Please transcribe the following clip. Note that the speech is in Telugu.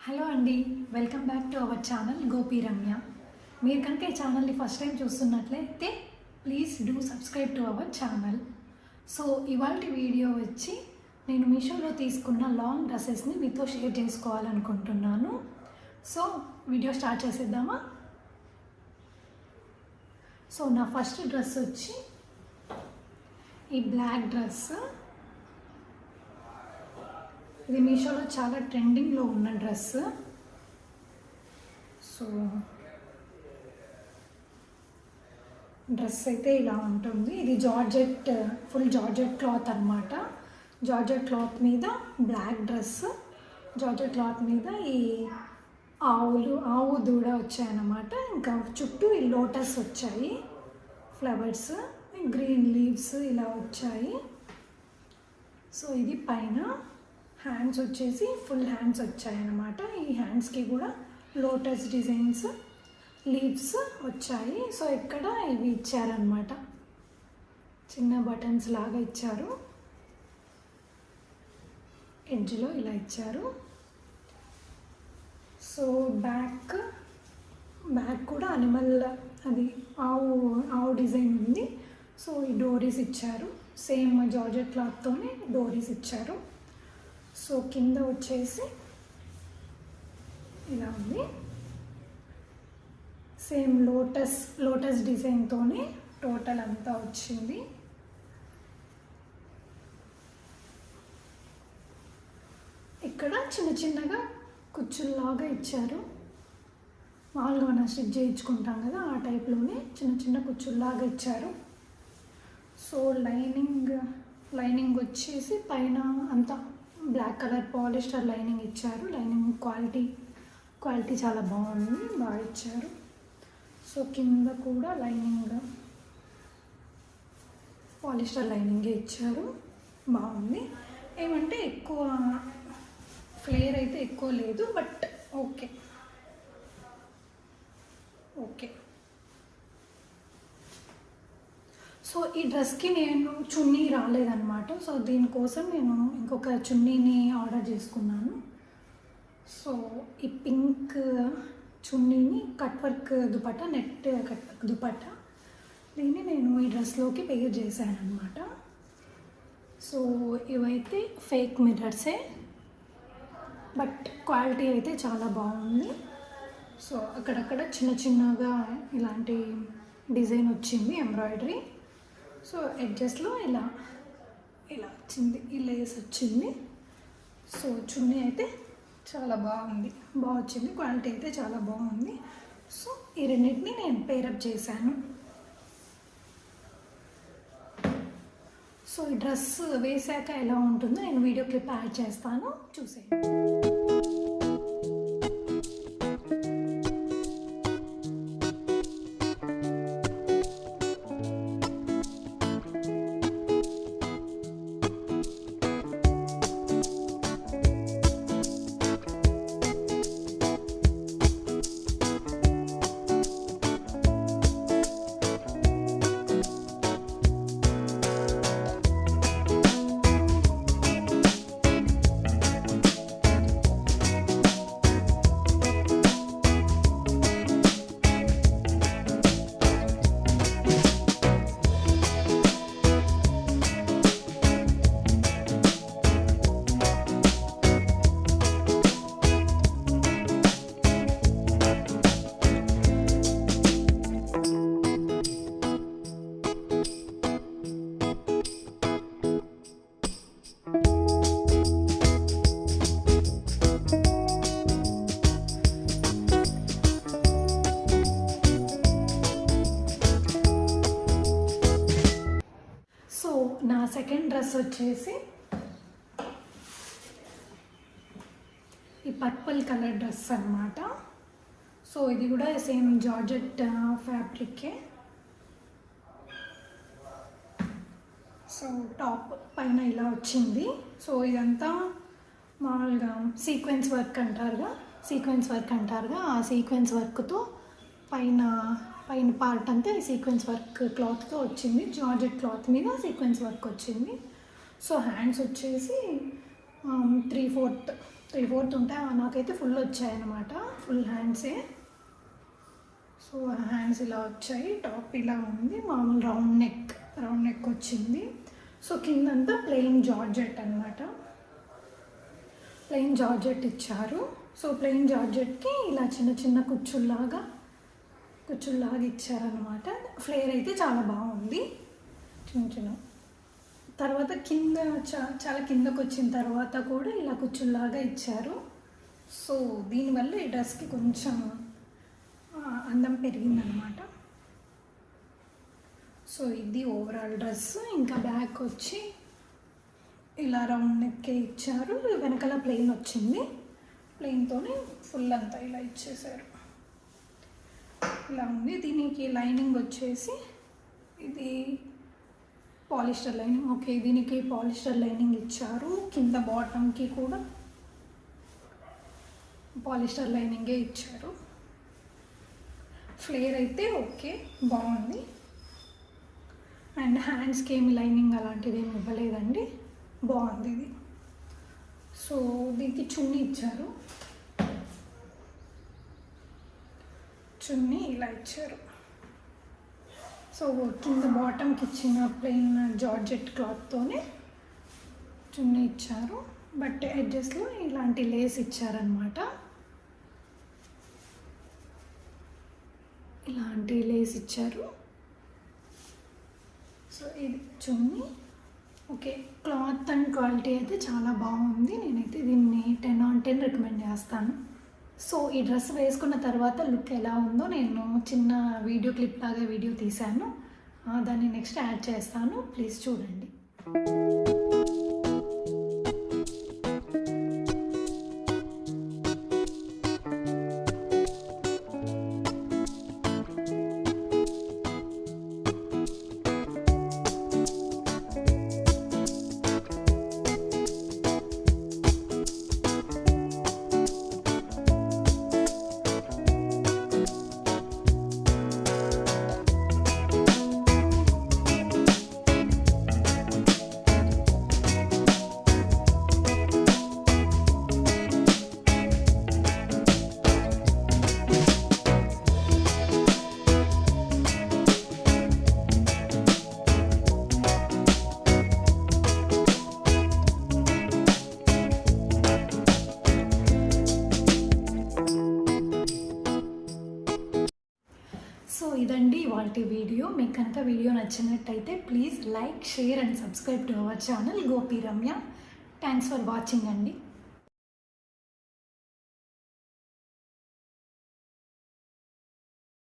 హలో అండి, welcome back to our channel Gopi Ramya. మీరు కనుక ఈ ఛానల్ని ఫస్ట్ టైం చూస్తున్నట్లయితే please do subscribe to our channel. So ఇవాళ వీడియో వచ్చి నేను మీషోలో తీసుకున్న లాంగ్ డ్రెస్సెస్ని మీతో షేర్ చేసుకోవాలనుకుంటున్నాను. సో వీడియో స్టార్ట్ చేసేద్దామా? సో నా ఫస్ట్ డ్రెస్ వచ్చి ఈ బ్లాక్ డ్రెస్. ఇది మీషోలో చాలా ట్రెండింగ్లో ఉన్న డ్రెస్. సో డ్రెస్ అయితే ఇలా ఉంటుంది. ఇది జార్జెట్, ఫుల్ జార్జెట్ క్లాత్ అన్నమాట. జార్జెట్ క్లాత్ మీద బ్లాక్ డ్రెస్, జార్జెట్ క్లాత్ మీద ఈ ఆవు దూడ వచ్చాయన్నమాట. ఇంకా చుట్టూ ఈ లోటస్ వచ్చాయి, ఫ్లవర్స్, గ్రీన్ లీవ్స్ ఇలా వచ్చాయి. సో ఇది పైన హ్యాండ్స్ వచ్చేసి ఫుల్ హ్యాండ్స్ వచ్చాయన్నమాట. ఈ హ్యాండ్స్కి కూడా లోటస్ డిజైన్స్, లీవ్స్ వచ్చాయి. సో ఇక్కడ ఇవి ఇచ్చారనమాట, చిన్న బటన్స్ లాగా ఇచ్చారు, ఎడ్జ్లో ఇలా ఇచ్చారు. సో బ్యాక్ కూడా అనిమల్, అది ఆవు డిజైన్ ఉంది. సో ఈ డోరీస్ ఇచ్చారు, సేమ్ జార్జెట్ క్లాత్తోనే డోరీస్ ఇచ్చారు. సో కింద వచ్చేసి ఇలా ఉంది, సేమ్ లోటస్ డిజైన్తోనే టోటల్ అంతా వచ్చింది. ఇక్కడ చిన్న చిన్నగా కుచ్చుల్లాగా ఇచ్చారు. మామూలుగా మనం స్టిచ్ చేయించుకుంటాం కదా, ఆ టైప్లోనే చిన్న చిన్న కుచ్చుల్లాగా ఇచ్చారు. సో లైనింగ్ వచ్చేసి పైన అంతా బ్లాక్ కలర్ పాలిస్టర్ లైనింగ్ ఇచ్చారు. లైనింగ్ క్వాలిటీ చాలా బాగుంది, బాగా ఇచ్చారు. సో కింద కూడా లైనింగ్ పాలిస్టర్ లైనింగే ఇచ్చారు, బాగుంది. ఏమంటే ఎక్కువ ఫ్లేర్ అయితే ఎక్కువ లేదు, బట్ ఓకే. సో ఈ డ్రెస్కి నేను చున్నీ రాలేదన్నమాట. సో దీనికోసం నేను ఇంకొక చున్నీని ఆర్డర్ చేసుకున్నాను. సో ఈ పింక్ చున్నీని cut work dupatta, net cut work dupatta, దీన్ని నేను ఈ డ్రెస్లోకి పేర్ చేశాను అనమాట. సో ఇవైతే ఫేక్ మిర్రర్సే, బట్ క్వాలిటీ అయితే చాలా బాగుంది. సో అక్కడక్కడ చిన్నగా ఇలాంటి డిజైన్ వచ్చింది, ఎంబ్రాయిడరీ. సో ఎడ్జెస్లో ఇలా వచ్చింది, ఈ లేస్ వచ్చింది. సో చున్నీ అయితే చాలా బాగా వచ్చింది, క్వాలిటీ అయితే చాలా బాగుంది. సో ఈ రెండింటిని నేను పేరప్ చేశాను. సో ఈ డ్రెస్ వేసాక ఎలా ఉంటుందో నేను వీడియో క్లిప్ యాడ్ చేస్తాను, చూసేయండి. నా సెకండ్ డ్రెస్ వచ్చేసి ఈ పర్పుల్ కలర్ డ్రెస్ అన్నమాట. సో ఇది కూడా సేమ్ జార్జెట్ ఫ్యాబ్రికే. సో టాప్ పైన ఇలా వచ్చింది. సో ఇదంతా మామూలుగా సీక్వెన్స్ వర్క్ అంటారుగా, ఆ సీక్వెన్స్ వర్క్తో పైన పార్ట్ అంతా ఈ సీక్వెన్స్ వర్క్ క్లాత్తో వచ్చింది. జార్జెట్ క్లాత్ మీద సీక్వెన్స్ వర్క్ వచ్చింది. సో హ్యాండ్స్ వచ్చేసి 3/4 3/4 ఉంటాయి, నాకైతే ఫుల్ వచ్చాయన్నమాట, ఫుల్ హ్యాండ్సే. సో హ్యాండ్స్ ఇలా వచ్చాయి, టాప్ ఇలా ఉంది, మామూలు రౌండ్ నెక్ వచ్చింది. సో కిందంతా ప్లెయిన్ జార్జెట్ అనమాట, ప్లెయిన్ జార్జెట్ ఇచ్చారు. సో ప్లెయిన్ జార్జెట్కి ఇలా చిన్న చిన్న కుచ్చుల్లాగా ఇచ్చారనమాట. ఫ్లేర్ అయితే చాలా బాగుంది, చిన్న చిన్న. తర్వాత కింద చాలా కిందకు వచ్చిన తర్వాత కూడా ఇలా కుచ్చుల్లాగా ఇచ్చారు. సో దీనివల్ల ఈ డ్రెస్కి కొంచెం అందం పెరిగిందనమాట. సో ఇది ఓవరాల్ డ్రెస్. ఇంకా బ్యాక్ వచ్చి ఇలా రౌండ్ నెక్కే ఇచ్చారు, వెనకాల ప్లెయిన్ వచ్చింది, ప్లెయిన్తోనే ఫుల్ అంతా ఇలా ఇచ్చేసారు. ఇలా ఉంది. దీనికి లైనింగ్ వచ్చేసి ఇది పాలిస్టర్ లైనింగ్. ఓకే, దీనికి పాలిస్టర్ లైనింగ్ ఇచ్చారు. కింద బాటమ్కి కూడా పాలిస్టర్ లైనింగే ఇచ్చారు. ఫ్లేర్ అయితే ఓకే, బాగుంది. అండ్ హ్యాండ్స్కి ఏమి లైనింగ్ అలాంటిది ఏమి ఇవ్వలేదండి, బాగుంది ఇది. సో దీనికి చున్నీ ఇచ్చారు, చున్నీ ఇలా ఇచ్చారు. సో కింద బాటమ్కి ఇచ్చిన ప్లెయిన్ జార్జెట్ క్లాత్తోనే చున్నీ ఇచ్చారు, బట్ ఎడ్జెస్లో ఇలాంటి లేస్ ఇచ్చారనమాట, ఇలాంటి లేస్ ఇచ్చారు. సో ఇది చున్నీ. ఓకే, క్లాత్ అండ్ క్వాలిటీ అయితే చాలా బాగుంది. నేనైతే దీన్ని 10 on 10 రికమెండ్ చేస్తాను. సో ఈ డ్రెస్ వేసుకున్న తర్వాత లుక్ ఎలా ఉందో నేను చిన్న వీడియో క్లిప్ లాగా వీడియో తీశాను, దాన్ని నెక్స్ట్ యాడ్ చేస్తాను, ప్లీజ్ చూడండి. సో ఇదండి ఇవాళ వీడియో. మీకు కనుక వీడియో నచ్చినట్టయితే please like, share and subscribe to our channel Gopi Ramya. Thanks for watching అండి.